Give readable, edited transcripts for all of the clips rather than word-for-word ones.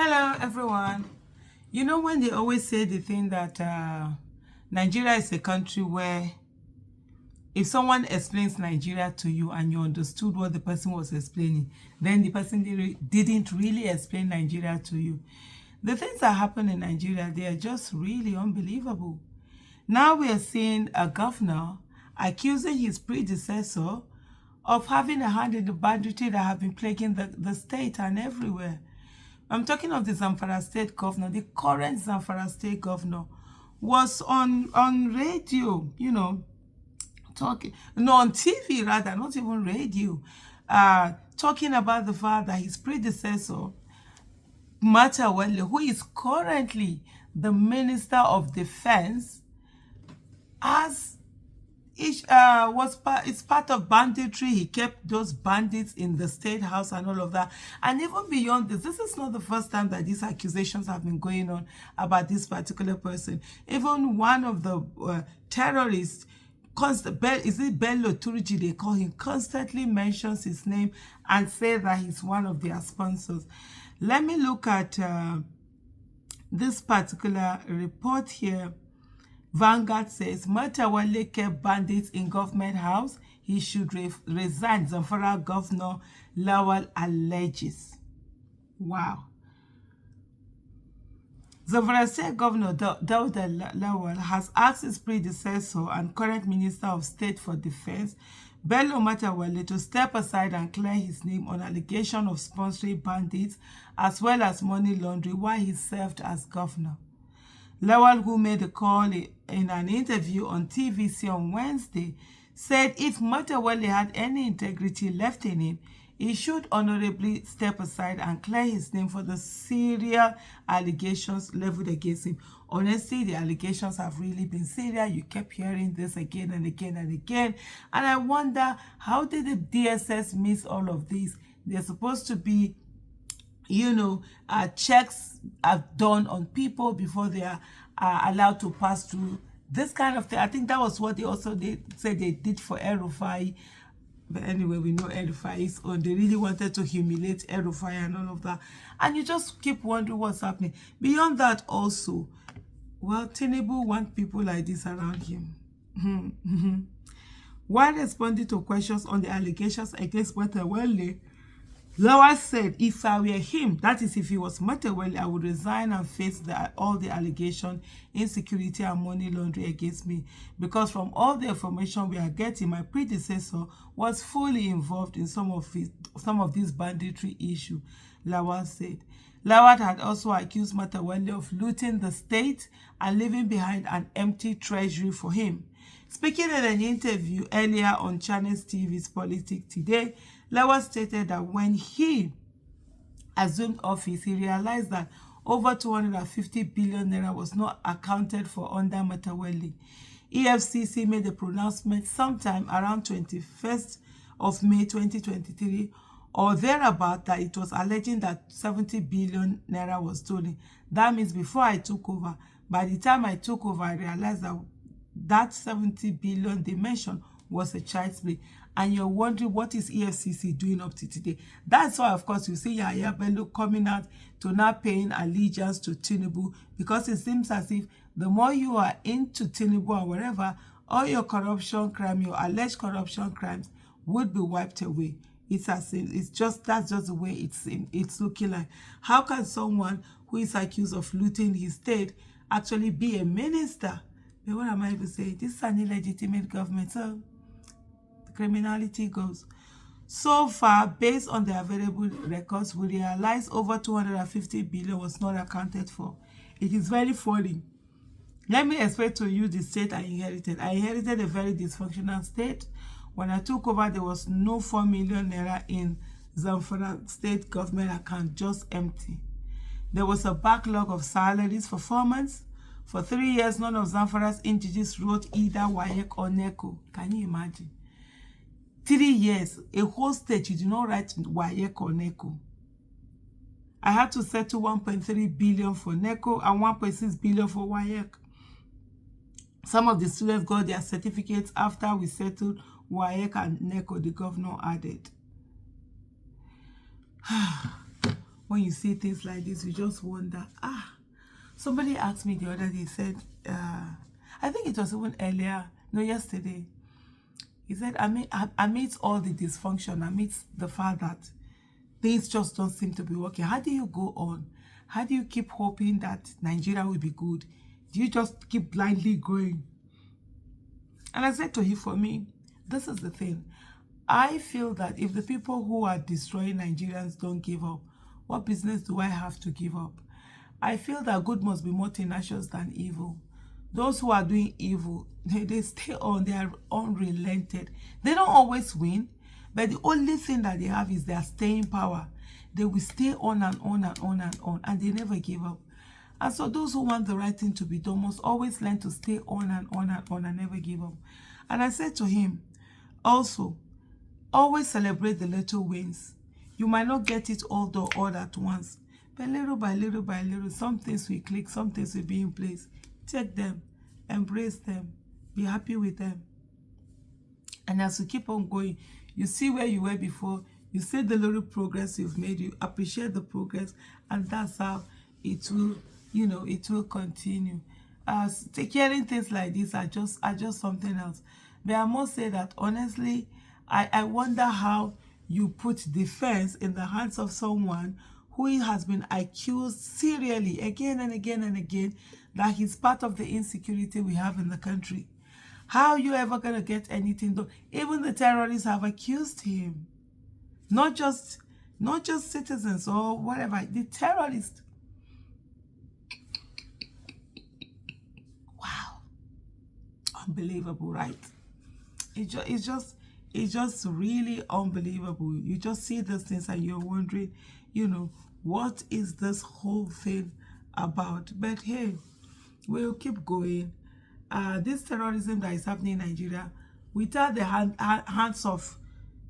Hello, everyone. You know, when they always say the thing that Nigeria is a country where if someone explains Nigeria to you and you understood what the person was explaining, then the person didn't really explain Nigeria to you. The things that happen in Nigeria, they are just really unbelievable. Now we are seeing a governor accusing his predecessor of having a hand in the banditry that have been plaguing the state and everywhere. I'm talking of the Zamfara state governor. The current Zamfara state governor was on radio, talking, no, on TV rather, not even radio, talking about the fact that his predecessor, Matawale, who is currently the Minister of Defense, as it's part of banditry. He kept those bandits in the state house and all of that. And even beyond this is not the first time that these accusations have been going on about this particular person. Even one of the terrorists, is it Bello Turji they call him, constantly mentions his name and say that he's one of their sponsors. Let me look at this particular report here. Vanguard says, Matawale kept bandits in government house. He should resign. Zamfara Governor Lawal alleges. Wow. Zamfara State Governor Dauda Lawal has asked his predecessor and current Minister of State for Defense, Bello Matawale, to step aside and clear his name on allegation of sponsoring bandits as well as money laundering while he served as governor. Lawal, who made the call in an interview on TVC on Wednesday, said if Matawale had any integrity left in him, he should honorably step aside and clear his name for the serial allegations leveled against him. Honestly, the allegations have really been serious. You kept hearing this again and again and again. And I wonder, how did the DSS miss all of these? They're supposed to be checks are done on people before they are allowed to pass through this kind of thing. I think that was what they said they did for El-Rufai. But anyway, we know El-Rufai is on. They really wanted to humiliate El-Rufai and all of that. And you just keep wondering what's happening. Beyond that also, well, Tinubu wants people like this around him. While responding to questions on the allegations against Matawale, Lawal said, if I were him, that is if he was Matawale, I would resign and face all the allegation, insecurity and money laundering against me. Because from all the information we are getting, my predecessor was fully involved in some of these banditry issues, Lawal said. Lawal had also accused Matawale of looting the state and leaving behind an empty treasury for him. Speaking in an interview earlier on Channels TV's Politics Today, Lawal stated that when he assumed office, he realized that over 250 billion naira was not accounted for under Matawale. EFCC made a pronouncement sometime around 21st of May 2023 or thereabout that it was alleging that 70 billion naira was stolen. That means before I took over, by the time I took over, I realized that 70 billion they mentioned was a child's play. And you're wondering, what is EFCC doing up to today? That's why, of course, you see Yahya Bello coming out to now paying allegiance to Tinubu, because it seems as if the more you are into Tinubu or whatever, all your corruption crime, your alleged corruption crimes would be wiped away. That's just the way it's looking like. How can someone who is accused of looting his state actually be a minister? But what am I even saying? This is an illegitimate government, so the criminality goes. So far, based on the available records, we realize over 250 billion was not accounted for. It is very funny. Let me explain to you the state I inherited. I inherited a very dysfunctional state. When I took over, there was no 4 million naira in Zamfara state government account, just empty. There was a backlog of salaries for 4 months. For 3 years, none of Zamfara's entities wrote either WAEC or NECO. Can you imagine? 3 years, a whole state, you do not write WAEC or NECO. I had to settle 1.3 billion for NECO and 1.6 billion for WAEC. Some of the students got their certificates after we settled WAEC and NECO, the governor added. when you see things like this, you just wonder. Somebody asked me the other day, said, I think it was even earlier, no, yesterday. He said, amidst all the dysfunction, amidst the fact that things just don't seem to be working, how do you go on? How do you keep hoping that Nigeria will be good? Do you just keep blindly going? And I said to him, for me, this is the thing. I feel that if the people who are destroying Nigerians don't give up, what business do I have to give up? I feel that good must be more tenacious than evil. Those who are doing evil, they stay on, they are unrelented. They don't always win, but the only thing that they have is their staying power. They will stay on and on and on and on, and they never give up. And so those who want the right thing to be done must always learn to stay on and on and on and never give up. And I said to him, also, always celebrate the little wins. You might not get it all at once, but little by little by little, some things will click, some things will be in place. Take them, embrace them, be happy with them. And as you keep on going, you see where you were before, you see the little progress you've made, you appreciate the progress, and that's how it will, it will continue. Hearing things like this are just something else. But I must say that honestly, I wonder how you put defense in the hands of someone who has been accused serially again and again and again that he's part of the insecurity we have in the country. How are you ever going to get anything done? Even the terrorists have accused him. Not just citizens or whatever. The terrorists. Wow. Unbelievable, right? It's just really unbelievable. You just see these things and you're wondering, what is this whole thing about? But hey, we'll keep going. This terrorism that is happening in Nigeria, without the hands of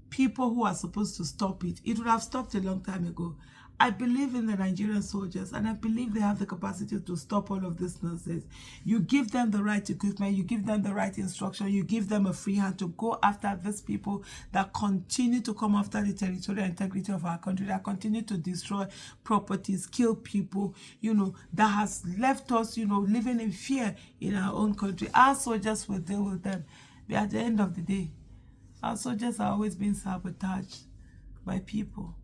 people who are supposed to stop it, it would have stopped a long time ago. I believe in the Nigerian soldiers, and I believe they have the capacity to stop all of this nonsense. You give them the right equipment, you give them the right instruction, you give them a free hand to go after these people that continue to come after the territorial integrity of our country, that continue to destroy properties, kill people, that has left us, living in fear in our own country. Our soldiers will deal with them. But at the end of the day, our soldiers are always being sabotaged by people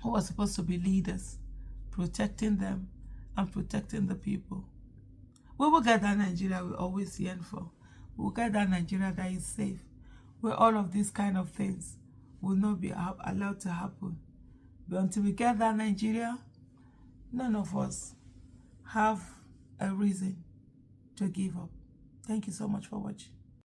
who are supposed to be leaders, protecting them and protecting the people. We will get that Nigeria we always yearn for. We will get that Nigeria that is safe, where all of these kind of things will not be allowed to happen. But until we get that Nigeria, none of us have a reason to give up. Thank you so much for watching.